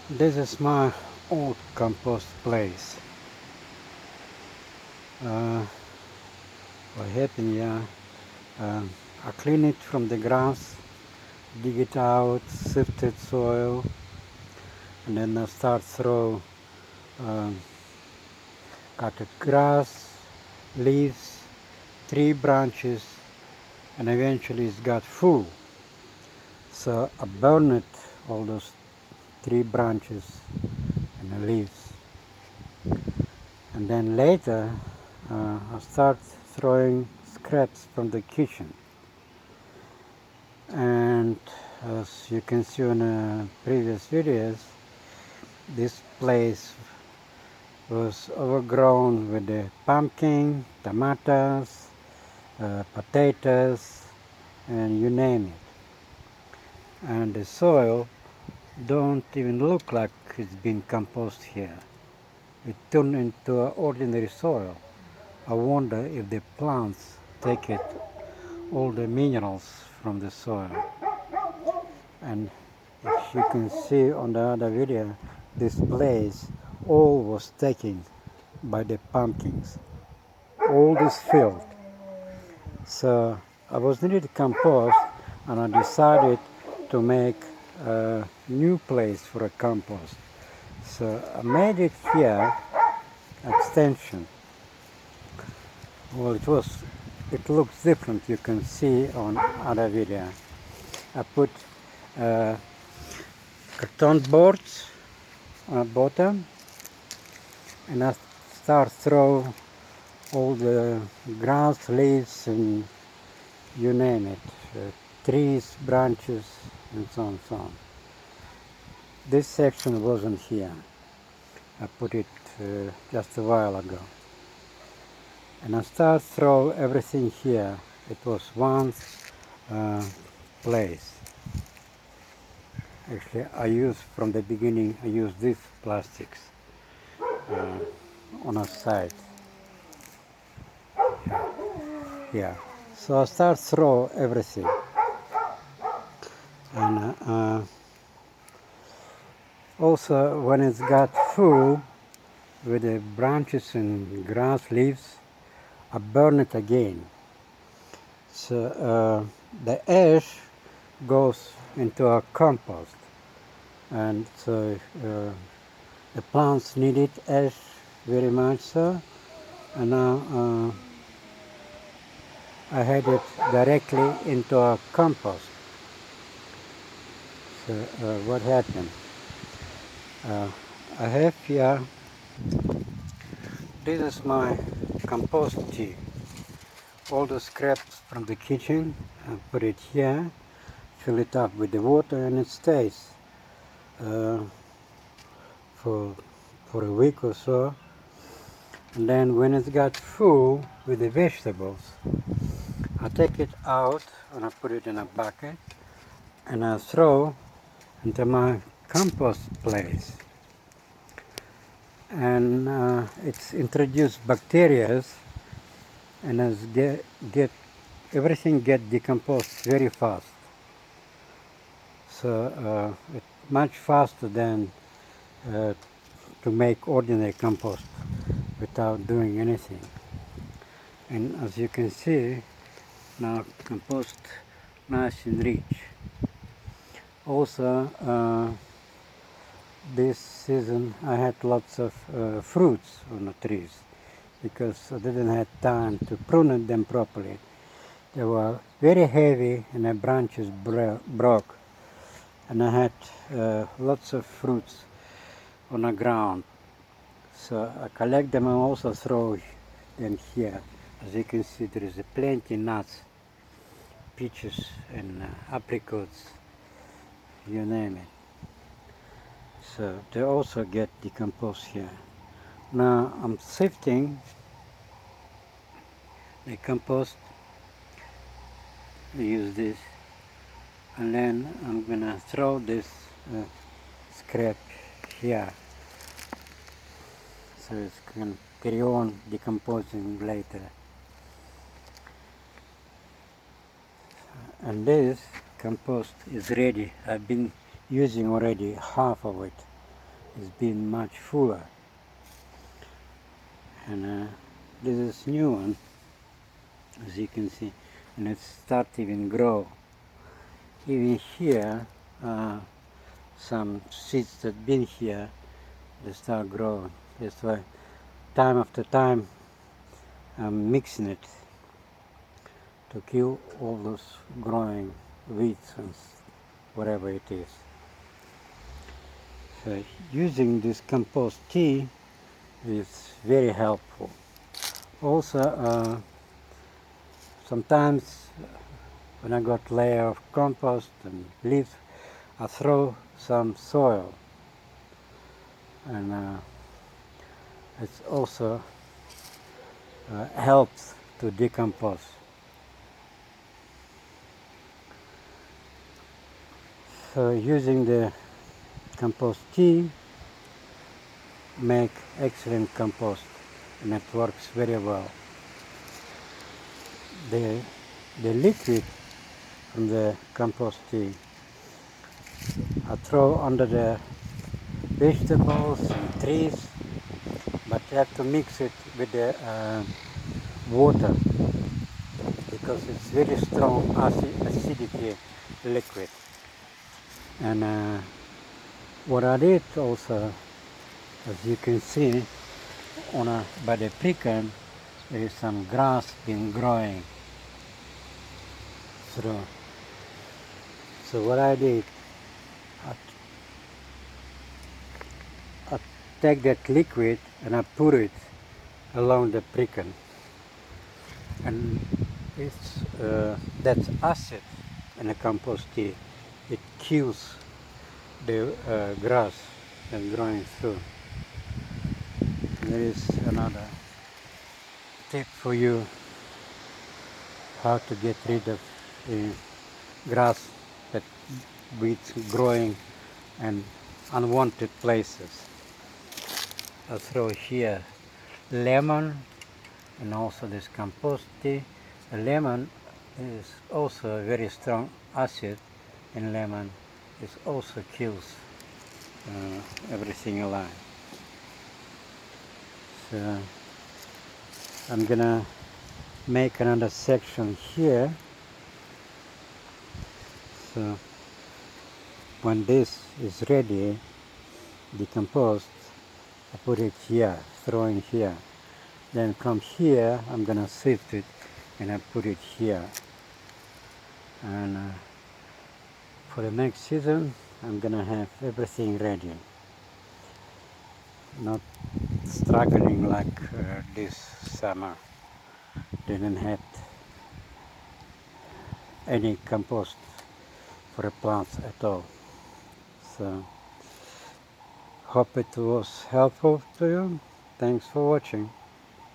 This is my old compost place. What happened here? I clean it from the grass, dig it out, sifted soil, and then I start throw um, cutted grass, leaves, tree branches, and eventually it's got full. So I burn it, all those tree branches and the leaves. And then later I start throwing scraps from the kitchen. And as you can see on previous videos, this place was overgrown with the pumpkin, tomatoes, potatoes, and you name it. And the soil don't even look like it's been composted here. It turned into ordinary soil. I wonder if the plants take it, all the minerals from the soil. And if you can see on the other video, this place all was taken by the pumpkins, all this field. So I was needed compost, and I decided to make a new place for a compost. So I made it here, extension. Well, it looks different. You can see on other video. I put uh, carton boards on bottom, and I start throw all the grass, leaves, and you name it, trees, branches, and so on and so on. This section wasn't here. I put it just a while ago. And I start throw everything here. It was once place. Actually, I used from the beginning, I used these plastics on a side. Yeah. So I start throw everything. And also when it's got full with the branches and grass leaves, I burn it again. So the ash goes into a compost, and so the plants need it ash very much so, and now I had it directly into a compost. So what happened? I have here, this is my compost tea. All the scraps from the kitchen, I put it here, fill it up with the water, and it stays for a week or so. And then when it's got full with the vegetables, I take it out and I put it in a bucket and I throw into my compost place. And it's introduced bacteria, and as everything get decomposed very fast. So it's much faster than to make ordinary compost without doing anything. And as you can see, now compost nice and rich. Also, this season I had lots of fruits on the trees because I didn't have time to prune them properly. They were very heavy and the branches broke, and I had lots of fruits on the ground. So I collect them and also throw them here. As you can see, there is plenty nuts, peaches and apricots, you name it. So they also get decomposed here. Now I'm sifting the compost. I use this, and then I'm gonna throw this scrap here, so it's gonna carry on decomposing later. And this compost is ready. I've been using already half of it. is being much fuller. And this is new one, as you can see, and it start even grow. Even here, some seeds that been here, they start growing. That's why time after time I'm mixing it to kill all those growing weeds and whatever it is. So using this compost tea is very helpful. Also, sometimes when I got layer of compost and leaves, I throw some soil, and it's also helps to decompose. So using the compost tea make excellent compost, and it works very well. The liquid from the compost tea I throw under the vegetables and trees, but you have to mix it with the water because it's very strong acidity liquid. And what I did also, as you can see, by the pecan, there is some grass been growing through. So what I did, I take that liquid and I put it along the pecan, and it's that's acid in the compost tea. It kills the grass that's growing through. There is another tip for you how to get rid of the grass that weeds growing and unwanted places. I throw here lemon and also this compost tea. The lemon is also a very strong acid, and lemon also kills everything alive. So I'm gonna make another section here. So when this is ready, decomposed, I put it here, throw in here. Then from here, I'm gonna sift it and I put it here. And for the next season, I'm gonna have everything ready. Not struggling like this summer. Didn't have any compost for the plants at all. So hope it was helpful to you. Thanks for watching.